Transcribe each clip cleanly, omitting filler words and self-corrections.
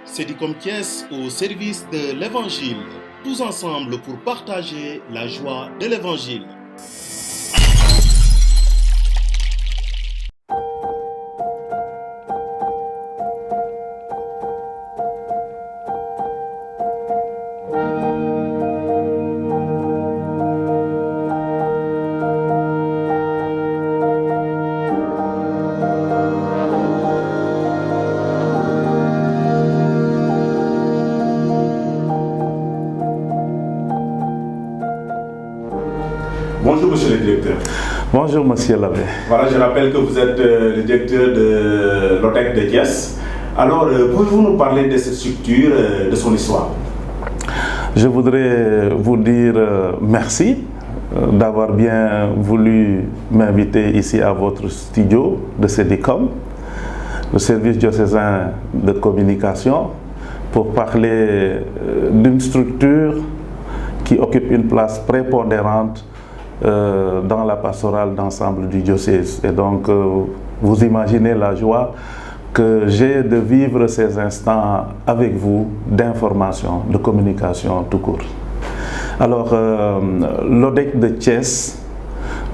Cédicom Thiès au service de l'Évangile, tous ensemble pour partager la joie de l'Évangile. Bonjour monsieur le directeur. Bonjour monsieur l'abbé. Voilà, je rappelle que vous êtes le directeur de l'ODEC de Thiès. Alors, pouvez-vous nous parler de cette structure, de son histoire? Je voudrais vous dire merci d'avoir bien voulu m'inviter ici à votre studio de Cédicom, le service diocésain de communication, pour parler d'une structure qui occupe une place prépondérante dans la pastorale d'ensemble du diocèse. Et donc, vous imaginez la joie que j'ai de vivre ces instants avec vous d'information, de communication tout court. Alors, l'ODEC de Thiès,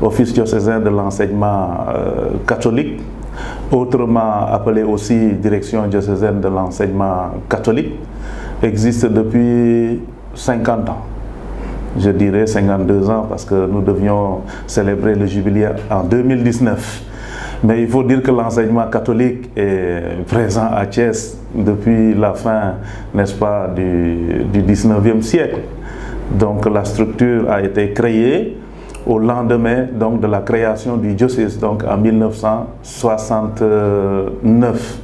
Office diocésain de l'enseignement catholique, autrement appelé aussi Direction diocésaine de l'enseignement catholique, existe depuis 50 ans. Je dirais 52 ans parce que nous devions célébrer le jubilé en 2019. Mais il faut dire que l'enseignement catholique est présent à Thiès depuis la fin, n'est-ce pas, du 19e siècle. Donc la structure a été créée au lendemain donc, de la création du diocèse, donc en 1969.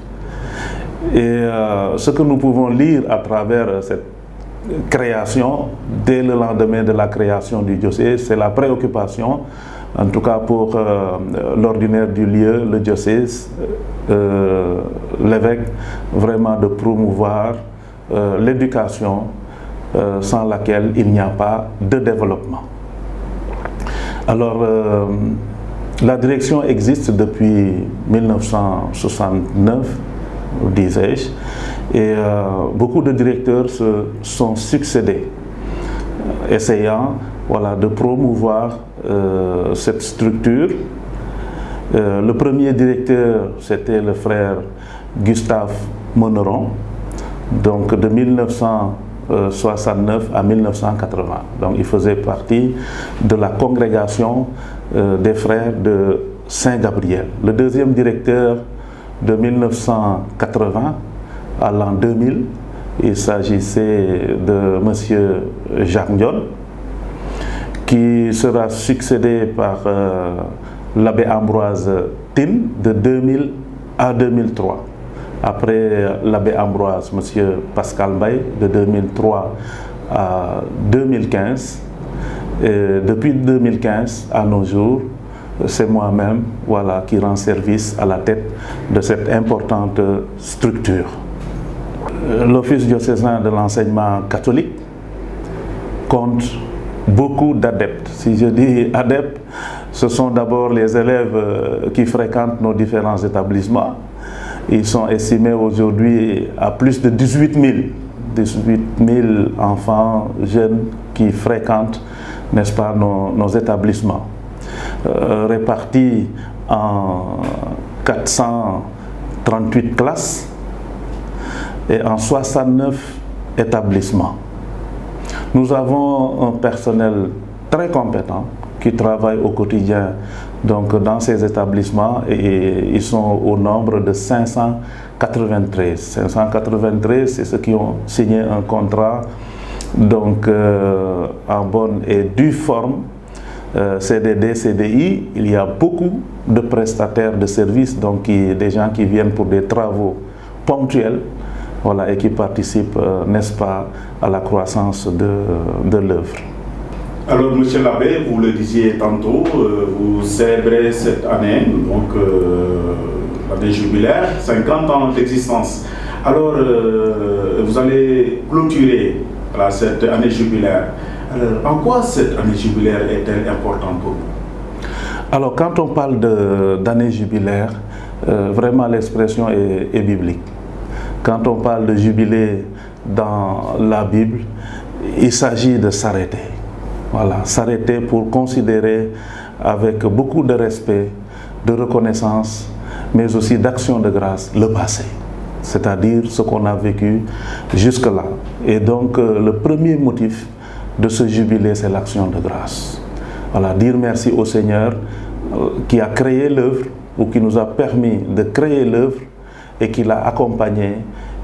Et ce que nous pouvons lire à travers cette création, dès le lendemain de la création du diocèse, c'est la préoccupation, en tout cas pour l'ordinaire du lieu, le diocèse, l'évêque, vraiment de promouvoir l'éducation sans laquelle il n'y a pas de développement. Alors, la direction existe depuis 1969, disais-je, et beaucoup de directeurs se sont succédés, essayant de promouvoir cette structure. Le premier directeur, c'était le frère Gustave Monneron, donc de 1969 à 1980. Donc il faisait partie de la congrégation des frères de Saint-Gabriel. Le deuxième directeur, de 1980 à l'an 2000, il s'agissait de M. Jacques Ndiol, qui sera succédé par l'abbé Ambroise Tin de 2000 à 2003. Après l'abbé Ambroise, M. Pascal Mbaye de 2003 à 2015. Et depuis 2015 à nos jours, c'est moi-même qui rend service à la tête de cette importante structure. L'Office diocésain de l'enseignement catholique compte beaucoup d'adeptes. Si je dis adeptes, ce sont d'abord les élèves qui fréquentent nos différents établissements. Ils sont estimés aujourd'hui à plus de 18 000 enfants, jeunes qui fréquentent, n'est-ce pas, nos établissements. Répartis en 438 classes et en 69 établissements. Nous avons un personnel très compétent qui travaille au quotidien donc, dans ces établissements et ils sont au nombre de 593. 593, c'est ceux qui ont signé un contrat donc, en bonne et due forme. CDD, CDI, il y a beaucoup de prestataires de services, donc des gens qui viennent pour des travaux ponctuels, et qui participent, n'est-ce pas, à la croissance de l'œuvre. Alors, monsieur l'abbé, vous le disiez tantôt, vous célébrez cette année, donc l'année jubilaire, 50 ans d'existence. Alors, vous allez clôturer cette année jubilaire. Alors, en quoi cette année jubilaire est-elle importante pour vous? Alors, quand on parle d'année jubilaire, vraiment l'expression est biblique. Quand on parle de jubilé dans la Bible, il s'agit de s'arrêter. Voilà, s'arrêter pour considérer avec beaucoup de respect, de reconnaissance, mais aussi d'action de grâce, le passé. C'est-à-dire ce qu'on a vécu jusque-là. Et donc, le premier motif de ce jubilé, c'est l'action de grâce. Voilà, dire merci au Seigneur qui a créé l'œuvre, ou qui nous a permis de créer l'œuvre, et qui l'a accompagné.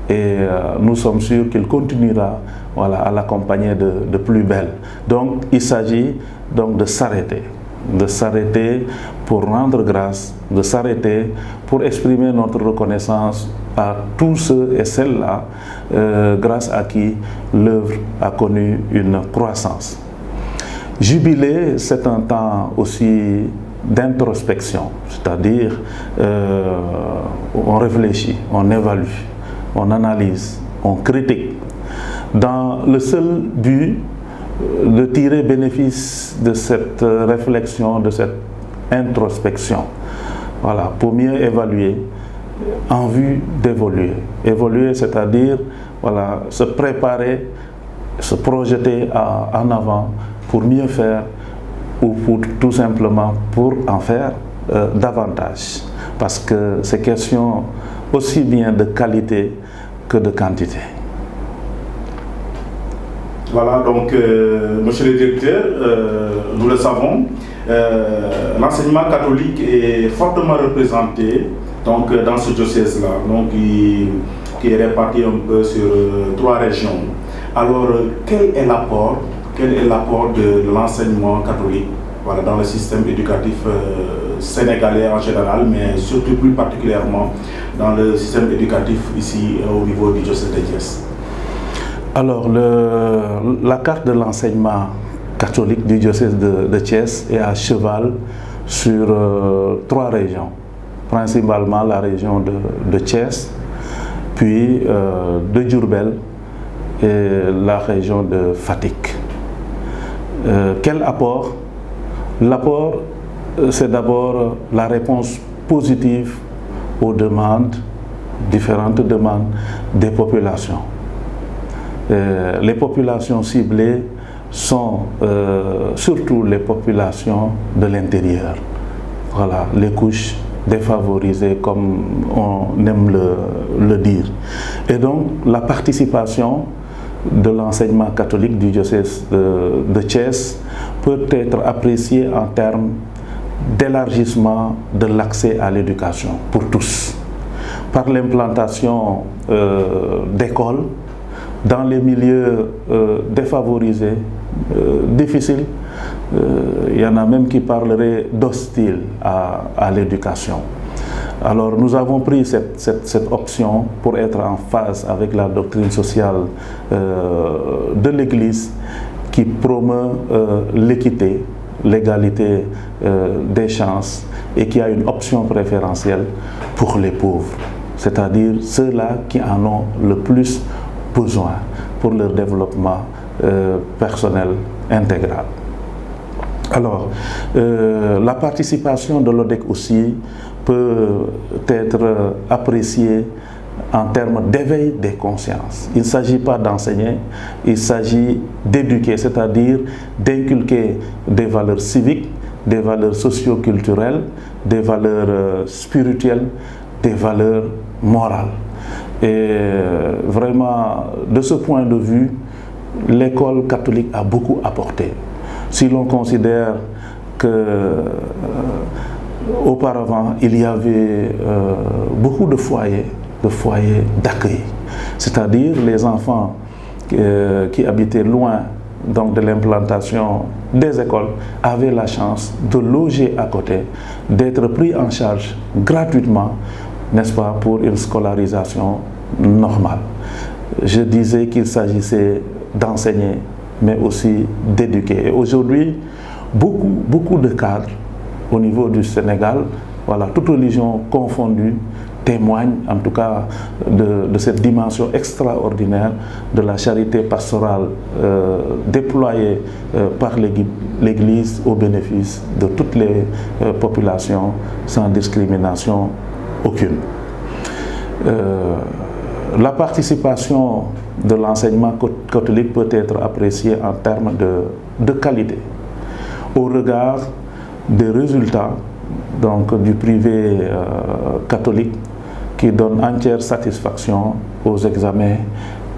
Et nous sommes sûrs qu'il continuera, voilà, à l'accompagner de plus belle. Donc, il s'agit donc de s'arrêter pour rendre grâce, de s'arrêter pour exprimer notre reconnaissance à tous ceux et celles-là, grâce à qui l'œuvre a connu une croissance. Jubilé, c'est un temps aussi d'introspection, c'est-à-dire on réfléchit, on évalue, on analyse, on critique, dans le seul but de tirer bénéfice de cette réflexion, de cette introspection, voilà, pour mieux évaluer en vue d'évoluer. Évoluer, c'est-à-dire voilà, se préparer, se projeter en avant pour mieux faire, ou pour tout simplement pour en faire davantage. Parce que c'est question aussi bien de qualité que de quantité. Voilà, donc, monsieur le directeur, nous le savons, l'enseignement catholique est fortement représenté donc, dans ce diocèse-là, donc, qui est réparti un peu sur 3 régions. Alors, quel est l'apport de l'enseignement catholique, voilà, dans le système éducatif sénégalais en général, mais surtout plus particulièrement dans le système éducatif ici au niveau du diocèse de Thiès? Alors, la carte de l'enseignement catholique du diocèse de Thiès est à cheval sur 3 régions, principalement la région de Thiès, puis de Diourbel et la région de Fatick. Quel apport? L'apport, c'est d'abord la réponse positive aux demandes, différentes demandes des populations. Les populations ciblées sont surtout les populations de l'intérieur. Voilà, les couches défavorisées, comme on aime le dire. Et donc, la participation de l'enseignement catholique du diocèse de Thiès peut être appréciée en termes d'élargissement de l'accès à l'éducation pour tous, par l'implantation d'écoles dans les milieux défavorisés, difficiles. Il y en a même qui parleraient d'hostile à l'éducation. Alors nous avons pris cette option pour être en phase avec la doctrine sociale de l'Église qui promeut l'équité, l'égalité des chances et qui a une option préférentielle pour les pauvres, c'est-à-dire ceux-là qui en ont le plus besoin pour leur développement personnel intégral. Alors, la participation de l'ODEC aussi peut être appréciée en termes d'éveil des consciences. Il ne s'agit pas d'enseigner, il s'agit d'éduquer, c'est-à-dire d'inculquer des valeurs civiques, des valeurs socio-culturelles, des valeurs spirituelles, des valeurs morales. Et vraiment, de ce point de vue, l'école catholique a beaucoup apporté. Si l'on considère que auparavant, il y avait beaucoup de foyers d'accueil, c'est-à-dire les enfants qui habitaient loin donc, de l'implantation des écoles avaient la chance de loger à côté, d'être pris en charge gratuitement, n'est-ce pas, pour une scolarisation normale. Je disais qu'il s'agissait d'enseigner, mais aussi d'éduquer. Et aujourd'hui, beaucoup de cadres au niveau du Sénégal, voilà, toutes religions confondues, témoignent en tout cas de cette dimension extraordinaire de la charité pastorale déployée par l'Église au bénéfice de toutes les populations sans discrimination aucune. La participation de l'enseignement catholique peut être appréciée en termes de qualité, au regard des résultats donc, du privé catholique qui donne entière satisfaction aux examens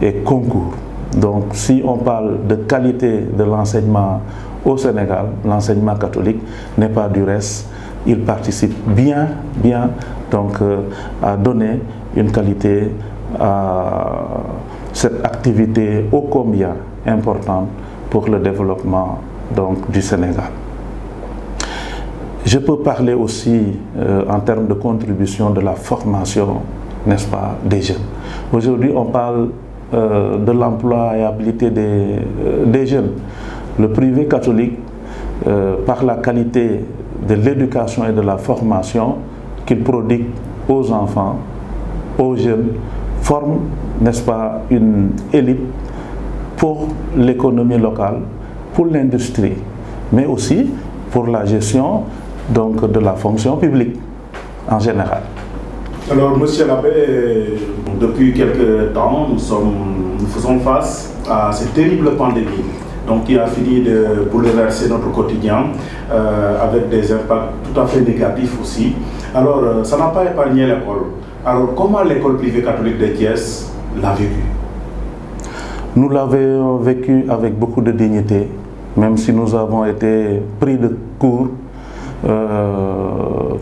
et concours. Donc si on parle de qualité de l'enseignement au Sénégal, l'enseignement catholique n'est pas du reste. Il participe bien donc, à donner une qualité à cette activité ô combien importante pour le développement donc, du Sénégal. Je peux parler aussi en termes de contribution de la formation, n'est-ce pas, des jeunes. Aujourd'hui, on parle de l'employabilité des jeunes. Le privé catholique, par la qualité de l'éducation et de la formation qu'il prodigue aux enfants, aux jeunes, forme, n'est-ce pas, une élite pour l'économie locale, pour l'industrie, mais aussi pour la gestion donc, de la fonction publique en général. Alors, Monsieur l'abbé, depuis quelques temps, nous faisons face à cette terrible pandémie donc, qui a fini de bouleverser notre quotidien avec des impacts tout à fait négatifs aussi. Alors, ça n'a pas épargné l'école. Alors, comment l'école privée catholique de Thiès l'a vécu? Nous l'avons vécu avec beaucoup de dignité, même si nous avons été pris de court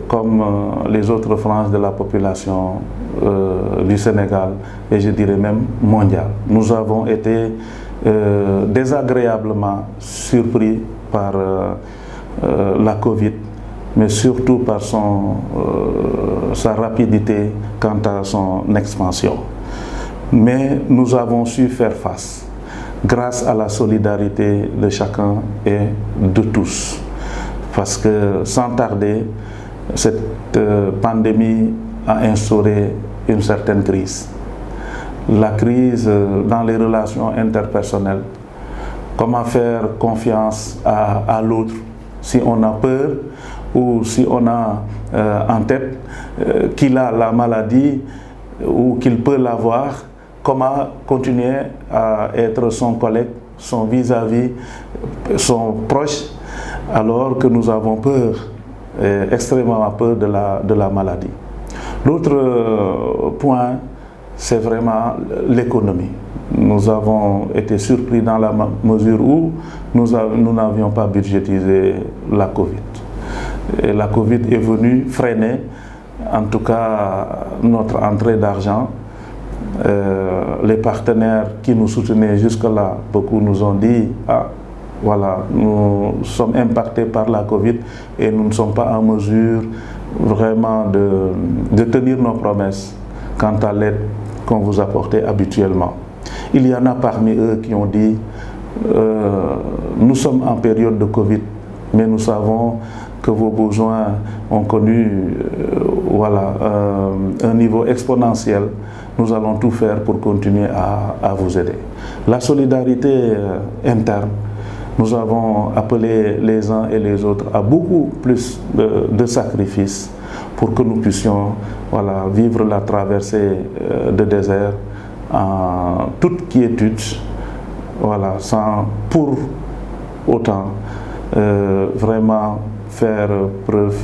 comme les autres franges de la population du Sénégal et je dirais même mondiale. Nous avons été désagréablement surpris par la Covid, mais surtout par sa rapidité quant à son expansion. Mais nous avons su faire face grâce à la solidarité de chacun et de tous. Parce que sans tarder, cette pandémie a instauré une certaine crise. La crise dans les relations interpersonnelles. Comment faire confiance à l'autre si on a peur ou si on a en tête qu'il a la maladie ou qu'il peut l'avoir. Comment continuer à être son collègue, son vis-à-vis, son proche, alors que nous avons peur, extrêmement peur de la maladie. L'autre point, c'est vraiment l'économie. Nous avons été surpris dans la mesure où nous n'avions pas budgétisé la Covid. Et la Covid est venue freiner, en tout cas, notre entrée d'argent. Les partenaires qui nous soutenaient jusque-là, beaucoup nous ont dit « Ah, voilà, nous sommes impactés par la Covid et nous ne sommes pas en mesure vraiment de tenir nos promesses quant à l'aide qu'on vous apportait habituellement. » Il y en a parmi eux qui ont dit « Nous sommes en période de Covid, mais nous savons que vos besoins ont connu voilà, un niveau exponentiel. Nous allons tout faire pour continuer à vous aider. » La solidarité interne, nous avons appelé les uns et les autres à beaucoup plus de sacrifices pour que nous puissions voilà, vivre la traversée de désert en toute quiétude, voilà, sans pour autant vraiment faire preuve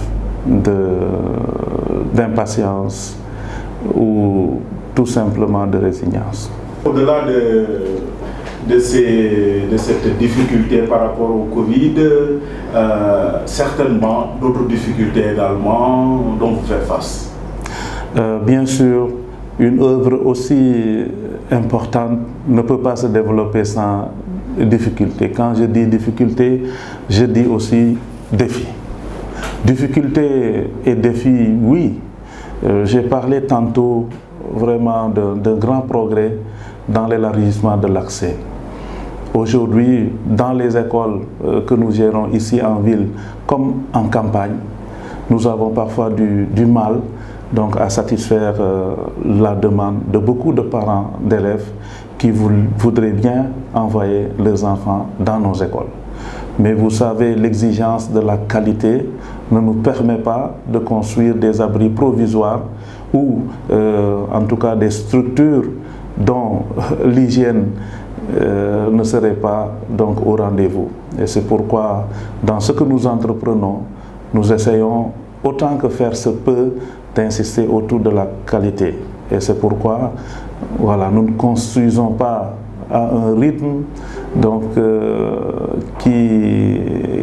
d'impatience ou tout simplement de résignance. Au-delà de cette difficulté par rapport au Covid, certainement d'autres difficultés également dont vous faites face. Bien sûr, une œuvre aussi importante ne peut pas se développer sans difficulté. Quand je dis difficulté, je dis aussi défi. Difficulté et défi, oui. J'ai parlé tantôt vraiment d'un grand progrès dans l'élargissement de l'accès. Aujourd'hui, dans les écoles que nous gérons ici en ville comme en campagne, nous avons parfois du mal donc, à satisfaire la demande de beaucoup de parents d'élèves qui voudraient bien envoyer leurs enfants dans nos écoles. Mais vous savez, l'exigence de la qualité ne nous permet pas de construire des abris provisoires ou en tout cas des structures dont l'hygiène ne serait pas donc au rendez-vous. Et c'est pourquoi dans ce que nous entreprenons, nous essayons autant que faire se peut d'insister autour de la qualité. Et c'est pourquoi voilà, nous ne construisons pas à un rythme donc, qui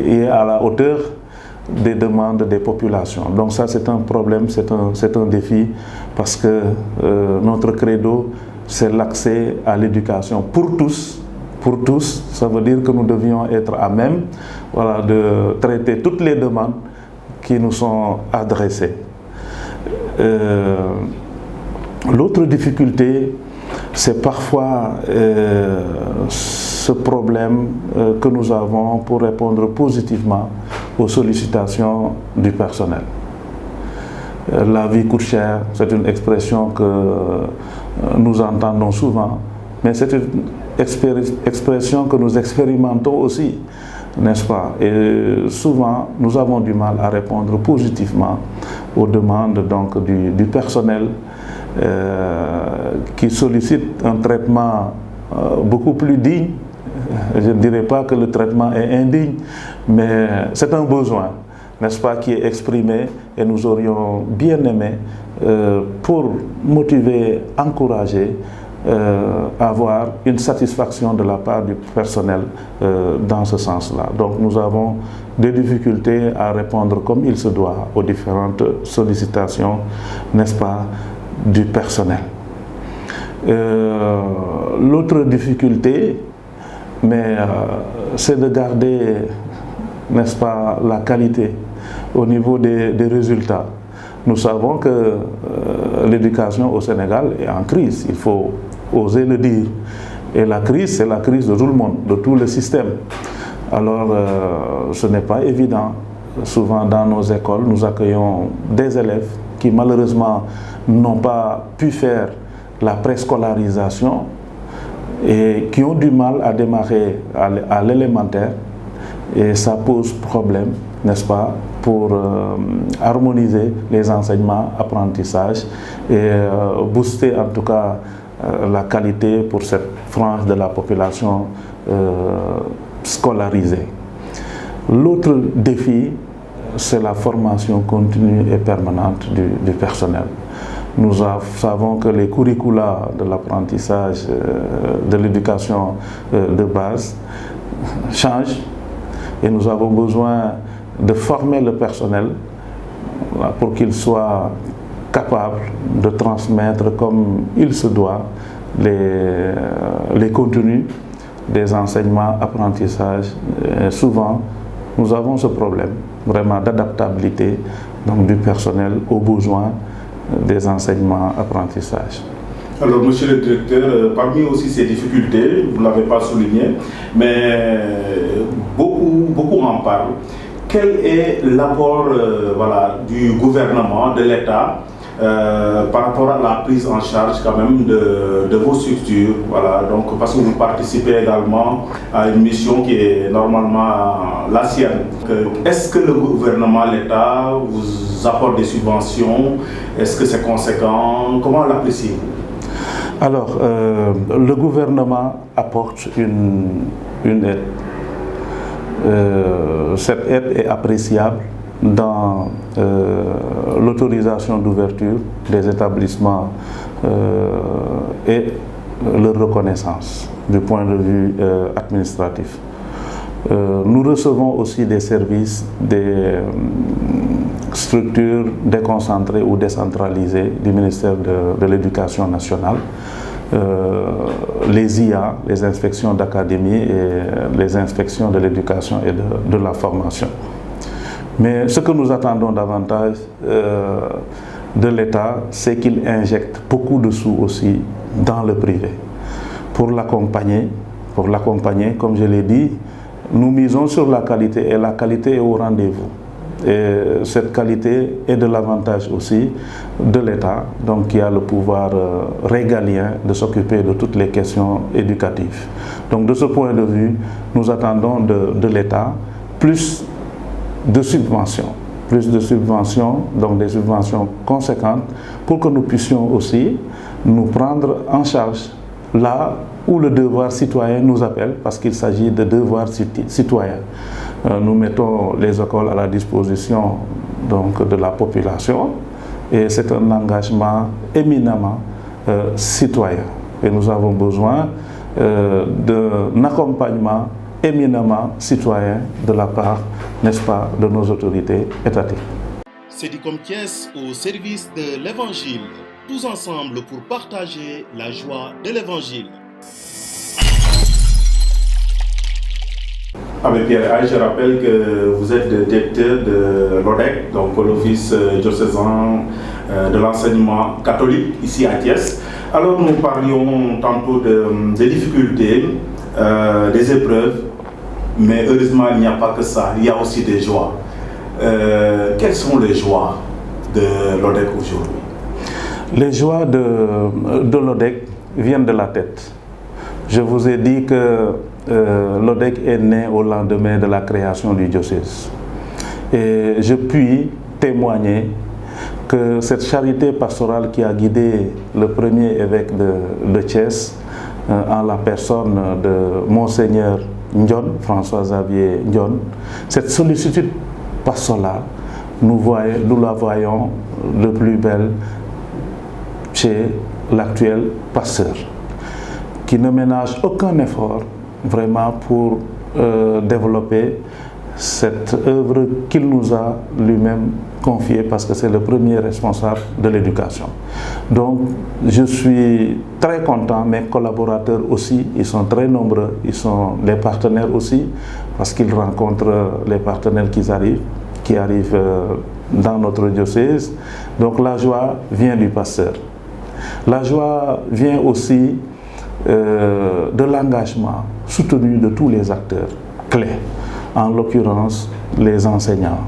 est à la hauteur des demandes des populations. Donc ça c'est un problème, c'est un défi parce que notre credo c'est l'accès à l'éducation pour tous. Pour tous, ça veut dire que nous devions être à même voilà, de traiter toutes les demandes qui nous sont adressées. L'autre difficulté, c'est parfois ce problème que nous avons pour répondre positivement aux sollicitations du personnel. La vie coûte cher, c'est une expression que nous entendons souvent, mais c'est une expression que nous expérimentons aussi, n'est-ce pas? Et souvent, nous avons du mal à répondre positivement aux demandes donc, du personnel qui sollicite un traitement beaucoup plus digne. Je ne dirais pas que le traitement est indigne, mais c'est un besoin, n'est-ce pas, qui est exprimé et nous aurions bien aimé, pour motiver, encourager, avoir une satisfaction de la part du personnel dans ce sens-là. Donc nous avons des difficultés à répondre comme il se doit aux différentes sollicitations, n'est-ce pas, du personnel. L'autre difficulté, mais c'est de garder, n'est-ce pas, la qualité au niveau des résultats. Nous savons que l'éducation au Sénégal est en crise, il faut oser le dire. Et la crise, c'est la crise de tout le monde, de tout le système. Alors, ce n'est pas évident. Souvent, dans nos écoles, nous accueillons des élèves qui, malheureusement, n'ont pas pu faire la préscolarisation et qui ont du mal à démarrer à l'élémentaire. Et ça pose problème, n'est-ce pas, pour harmoniser les enseignements, apprentissages et booster en tout cas la qualité pour cette frange de la population scolarisée. L'autre défi, c'est la formation continue et permanente du personnel. Nous savons que les curricula de l'apprentissage de l'éducation de base changent et nous avons besoin de former le personnel pour qu'il soit capable de transmettre comme il se doit les contenus des enseignements, apprentissages. Et souvent, nous avons ce problème vraiment d'adaptabilité du personnel aux besoins des enseignements, apprentissages. Alors, monsieur le directeur, parmi aussi ces difficultés, vous ne l'avez pas souligné, mais beaucoup en parlent. Quel est l'apport du gouvernement, de l'État, par rapport à la prise en charge quand même de vos structures, voilà, donc parce que vous participez également à une mission qui est normalement la sienne. Est-ce que le gouvernement, l'État vous apporte des subventions? Est-ce que c'est conséquent? Comment l'appréciez-vous? Alors, le gouvernement apporte une aide. Cette aide est appréciable dans l'autorisation d'ouverture des établissements et leur reconnaissance du point de vue administratif. Nous recevons aussi des services des structures déconcentrées ou décentralisées du ministère de l'Éducation nationale, les IA, les inspections d'académie et les inspections de l'éducation et de la formation. Mais ce que nous attendons davantage de l'État, c'est qu'il injecte beaucoup de sous aussi dans le privé. Pour l'accompagner, comme je l'ai dit, nous misons sur la qualité et la qualité est au rendez-vous. Et cette qualité est de l'avantage aussi de l'État, donc qui a le pouvoir régalien de s'occuper de toutes les questions éducatives. Donc de ce point de vue, nous attendons de l'État plus de subventions, plus de subventions, donc des subventions conséquentes, pour que nous puissions aussi nous prendre en charge là où le devoir citoyen nous appelle, parce qu'il s'agit de devoirs citoyens. Nous mettons les écoles à la disposition donc, de la population et c'est un engagement éminemment citoyen. Et nous avons besoin d'un accompagnement éminemment citoyen de la part, n'est-ce pas, de nos autorités étatiques. Cedicom Thiès au service de l'Évangile, tous ensemble pour partager la joie de l'Évangile. Avec Pierre Hay, je rappelle que vous êtes le directeur de l'ODEC, donc l'Office diocésain de l'enseignement catholique ici à Thiès. Alors nous parlions tantôt des difficultés, des épreuves, mais heureusement il n'y a pas que ça, il y a aussi des joies. Quelles sont les joies de l'ODEC aujourd'hui? Les joies de l'ODEC viennent de la tête. Je vous ai dit que l'ODEC est né au lendemain de la création du diocèse. Et je puis témoigner que cette charité pastorale qui a guidé le premier évêque de Thiès, en la personne de Monseigneur Ndion, François-Xavier Ndion, cette sollicitude pastorale, nous la voyons de plus belle chez l'actuel pasteur, qui ne ménage aucun effort vraiment pour développer cette œuvre qu'il nous a lui-même confiée, parce que c'est le premier responsable de l'éducation. Donc je suis très content, mes collaborateurs aussi, ils sont très nombreux, ils sont les partenaires aussi, parce qu'ils rencontrent les partenaires qui arrivent dans notre diocèse. Donc la joie vient du pasteur. La joie vient aussi de l'engagement soutenu de tous les acteurs clés, en l'occurrence les enseignants,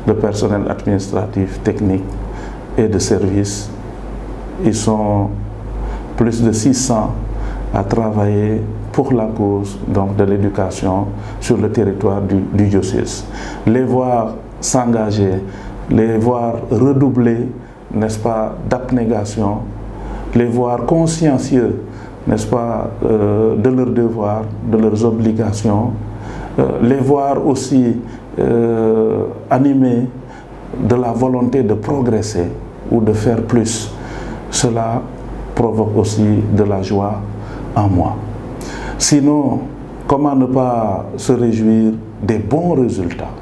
le personnel administratif, technique et de service. Ils sont plus de 600 à travailler pour la cause donc, de l'éducation sur le territoire du diocèse. Les voir s'engager, les voir redoubler, n'est-ce pas, d'abnégation, les voir consciencieux, n'est-ce pas, de leurs devoirs, de leurs obligations, les voir aussi animés de la volonté de progresser ou de faire plus. Cela provoque aussi de la joie en moi. Sinon, comment ne pas se réjouir des bons résultats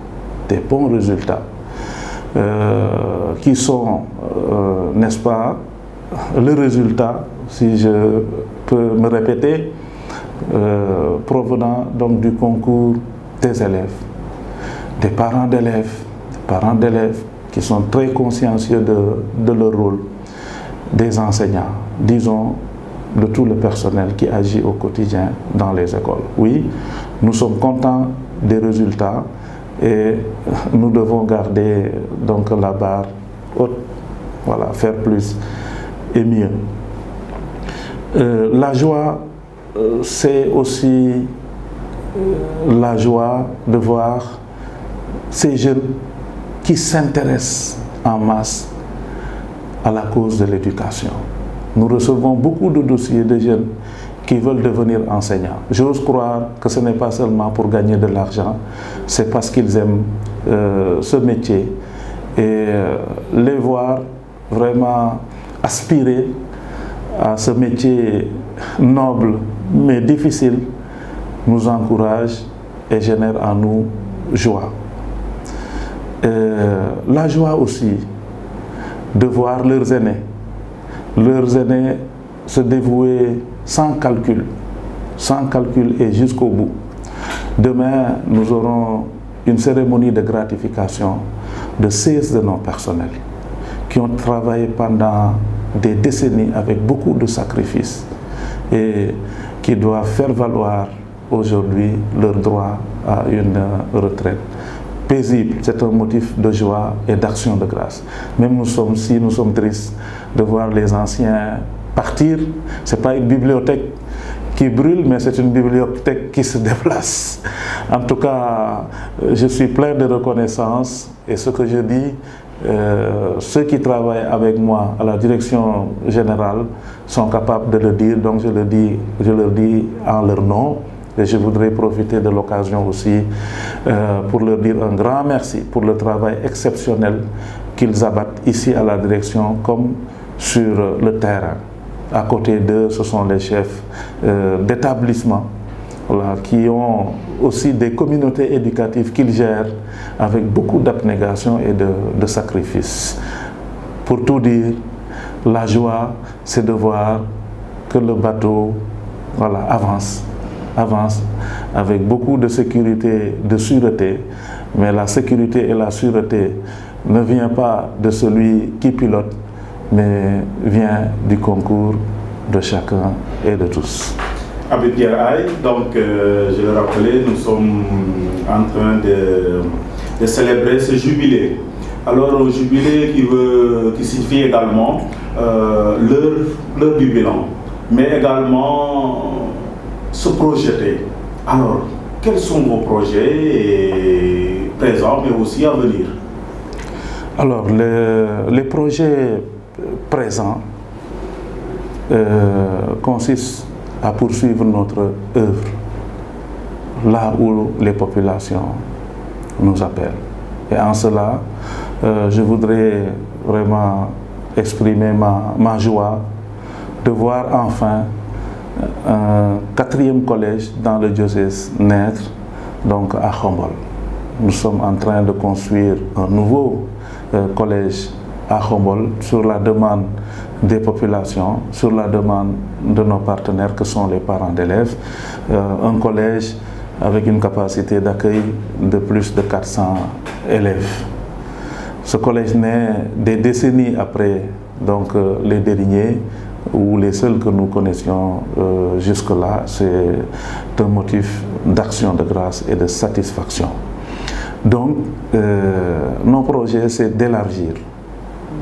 qui sont, n'est-ce pas, le résultat, si je peux me répéter, provenant donc du concours des élèves, des parents d'élèves qui sont très consciencieux de leur rôle, des enseignants, disons, de tout le personnel qui agit au quotidien dans les écoles. Oui, nous sommes contents des résultats et nous devons garder donc la barre haute, voilà, faire plus et mieux. La joie, c'est aussi la joie de voir ces jeunes qui s'intéressent en masse à la cause de l'éducation. Nous recevons beaucoup de dossiers de jeunes qui veulent devenir enseignants. J'ose croire que ce n'est pas seulement pour gagner de l'argent, c'est parce qu'ils aiment ce métier. Et les voir vraiment aspirer à ce métier noble mais difficile nous encourage et génère en nous joie. La joie aussi de voir leurs aînés se dévouer sans calcul et jusqu'au bout. Demain, nous aurons une cérémonie de gratification de 16 de nos personnels qui ont travaillé pendant des décennies avec beaucoup de sacrifices et qui doivent faire valoir aujourd'hui leur droit à une retraite paisible. C'est un motif de joie et d'action de grâce. Même nous sommes tristes de voir les anciens partir. Ce n'est pas une bibliothèque qui brûle, mais c'est une bibliothèque qui se déplace. En tout cas, je suis plein de reconnaissance Et ce que je dis, ceux qui travaillent avec moi à la direction générale sont capables de le dire, donc je leur dis en leur nom. Et je voudrais profiter de l'occasion aussi pour leur dire un grand merci pour le travail exceptionnel qu'ils abattent ici à la direction comme sur le terrain. À côté d'eux, ce sont les chefs d'établissement, voilà, qui ont aussi des communautés éducatives qu'ils gèrent avec beaucoup d'abnégation et de sacrifice. Pour tout dire, la joie, c'est de voir que le bateau, voilà, avance avec beaucoup de sécurité, de sûreté, mais la sécurité et la sûreté ne vient pas de celui qui pilote, mais vient du concours de chacun et de tous. Abbé Pierre Aye, donc je le rappelais, nous sommes en train de célébrer ce jubilé. Alors, un jubilé qui signifie également l'heure du bilan, mais également se projeter. Alors, quels sont vos projets présents, mais aussi à venir? Alors, les projets présents consistent à poursuivre notre œuvre là où les populations nous appellent. Et en cela, je voudrais vraiment exprimer ma joie de voir enfin un 4e collège dans le diocèse naître, donc à Khombole. Nous sommes en train de construire un nouveau collège à Khombole sur la demande des populations, sur la demande de nos partenaires que sont les parents d'élèves. Un collège avec une capacité d'accueil de plus de 400 élèves. Ce collège naît des décennies après donc, les derniers, ou les seuls que nous connaissions jusque-là. C'est un motif d'action de grâce et de satisfaction. Donc, nos projets, c'est d'élargir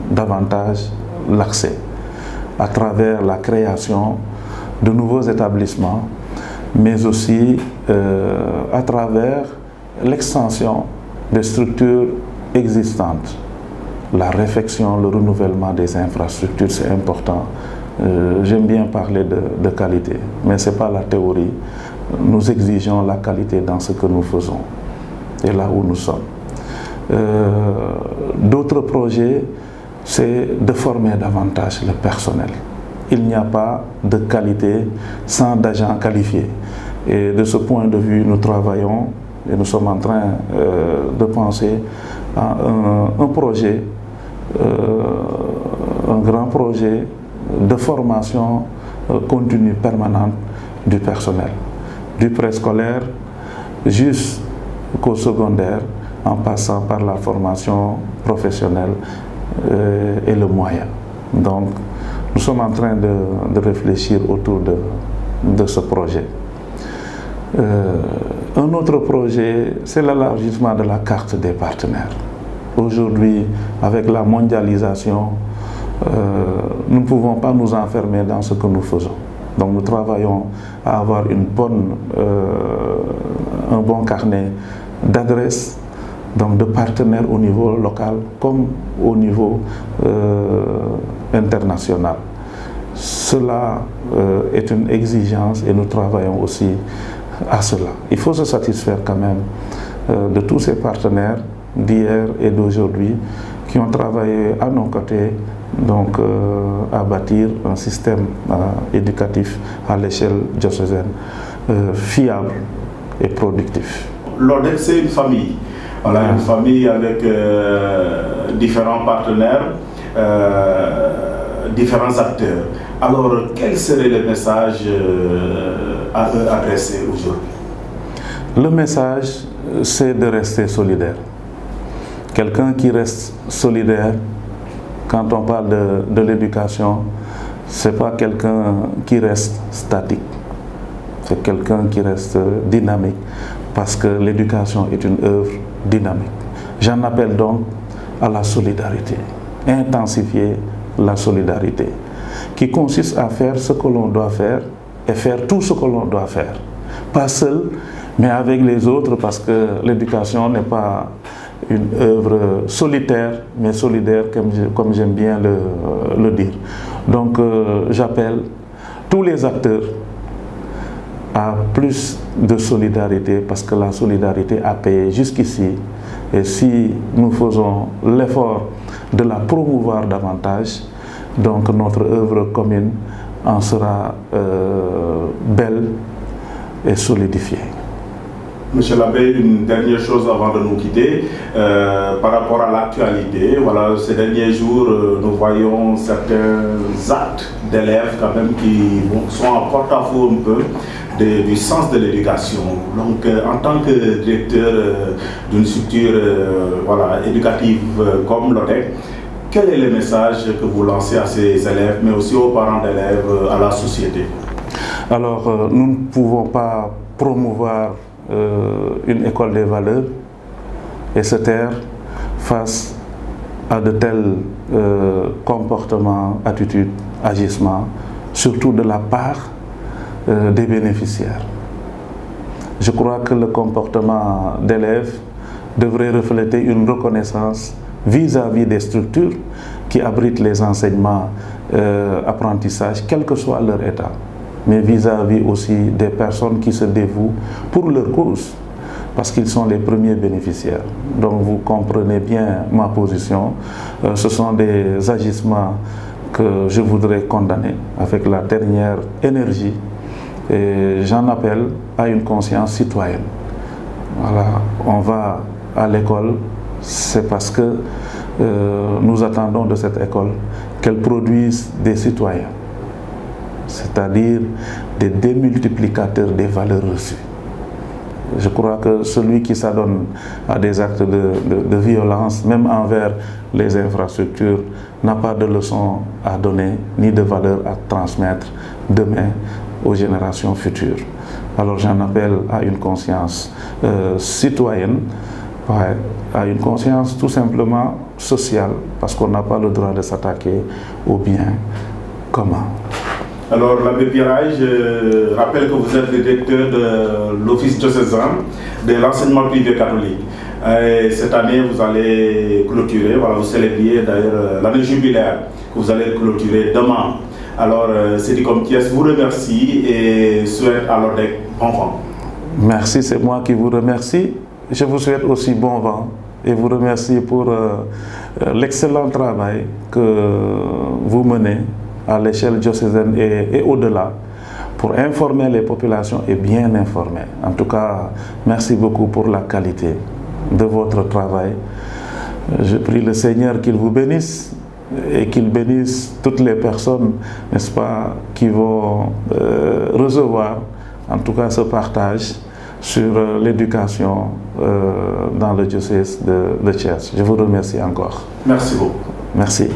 davantage l'accès à travers la création de nouveaux établissements, mais aussi à travers l'extension des structures existantes. La réfection, le renouvellement des infrastructures, c'est important. J'aime bien parler de qualité, mais ce n'est pas la théorie. Nous exigeons la qualité dans ce que nous faisons et là où nous sommes. D'autres projets, c'est de former davantage le personnel. Il n'y a pas de qualité sans d'agents qualifiés. Et de ce point de vue, nous travaillons et nous sommes en train de penser à un projet, un grand projet de formation continue permanente du personnel, du préscolaire jusqu'au secondaire, en passant par la formation professionnelle et le moyen. Donc, nous sommes en train de réfléchir autour de ce projet. Un autre projet, c'est l'élargissement de la carte des partenaires. Aujourd'hui, avec la mondialisation, nous ne pouvons pas nous enfermer dans ce que nous faisons. Donc nous travaillons à avoir un bon carnet d'adresses, donc de partenaires au niveau local comme au niveau international. Cela est une exigence et nous travaillons aussi à cela. Il faut se satisfaire quand même de tous ces partenaires d'hier et d'aujourd'hui qui ont travaillé à nos côtés, donc à bâtir un système éducatif à l'échelle diocésaine fiable et productif. L'ODEC, c'est une famille. Voilà, une famille avec différents partenaires, différents acteurs. Alors, quel serait le message à eux adressé aujourd'hui? Le message, c'est de rester solidaire. Quelqu'un qui reste solidaire, quand on parle de l'éducation, ce n'est pas quelqu'un qui reste statique. C'est quelqu'un qui reste dynamique, parce que l'éducation est une œuvre dynamique. J'en appelle donc à la solidarité, intensifier la solidarité, qui consiste à faire ce que l'on doit faire et faire tout ce que l'on doit faire. Pas seul, mais avec les autres, parce que l'éducation n'est pas une œuvre solitaire, mais solidaire, comme j'aime bien le dire. Donc j'appelle tous les acteurs à plus de solidarité, parce que la solidarité a payé jusqu'ici. Et si nous faisons l'effort de la promouvoir davantage, donc notre œuvre commune en sera belle et solidifiée. Monsieur l'abbé, une dernière chose avant de nous quitter, par rapport à l'actualité. Voilà, ces derniers jours, nous voyons certains actes d'élèves quand même qui sont en porte-à-faux un peu du sens de l'éducation. Donc, en tant que directeur d'une structure éducative comme l'ODEC, quel est le message que vous lancez à ces élèves, mais aussi aux parents d'élèves, à la société? Alors, nous ne pouvons pas promouvoir une école des valeurs et se taire face à de tels comportements, attitudes, agissements, surtout de la part des bénéficiaires. Je crois que le comportement d'élèves devrait refléter une reconnaissance vis-à-vis des structures qui abritent les enseignements, apprentissages, quel que soit leur état, mais vis-à-vis aussi des personnes qui se dévouent pour leur cause, parce qu'ils sont les premiers bénéficiaires. Donc vous comprenez bien ma position. Ce sont des agissements que je voudrais condamner avec la dernière énergie, et j'en appelle à une conscience citoyenne. Voilà, on va à l'école, c'est parce que nous attendons de cette école qu'elle produise des citoyens, c'est-à-dire des démultiplicateurs des valeurs reçues. Je crois que celui qui s'adonne à des actes de violence, même envers les infrastructures, n'a pas de leçon à donner, ni de valeur à transmettre demain aux générations futures. Alors j'en appelle à une conscience citoyenne, à une conscience tout simplement sociale, parce qu'on n'a pas le droit de s'attaquer au bien commun. Alors, l'abbé Pierraille, je rappelle que vous êtes le directeur de l'office diocésain de l'enseignement privé catholique. Et cette année, vous allez clôturer, voilà, vous célébriez d'ailleurs l'année jubilaire que vous allez clôturer demain. Alors, Cédicom Thiès vous remercie et souhaite à l'ODEC bon vent. Merci, c'est moi qui vous remercie. Je vous souhaite aussi bon vent et vous remercie pour l'excellent travail que vous menez à l'échelle diocésaine et au-delà pour informer les populations et bien informer. En tout cas, merci beaucoup pour la qualité de votre travail. Je prie le Seigneur qu'il vous bénisse et qu'il bénisse toutes les personnes, n'est-ce pas, qui vont recevoir en tout cas ce partage sur l'éducation dans le diocèse de Thiès. Je vous remercie encore. Merci beaucoup. Merci.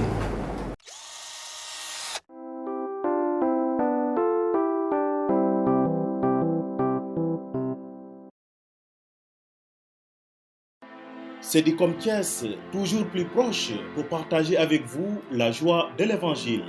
Cédicom Thiès, toujours plus proche pour partager avec vous la joie de l'Évangile.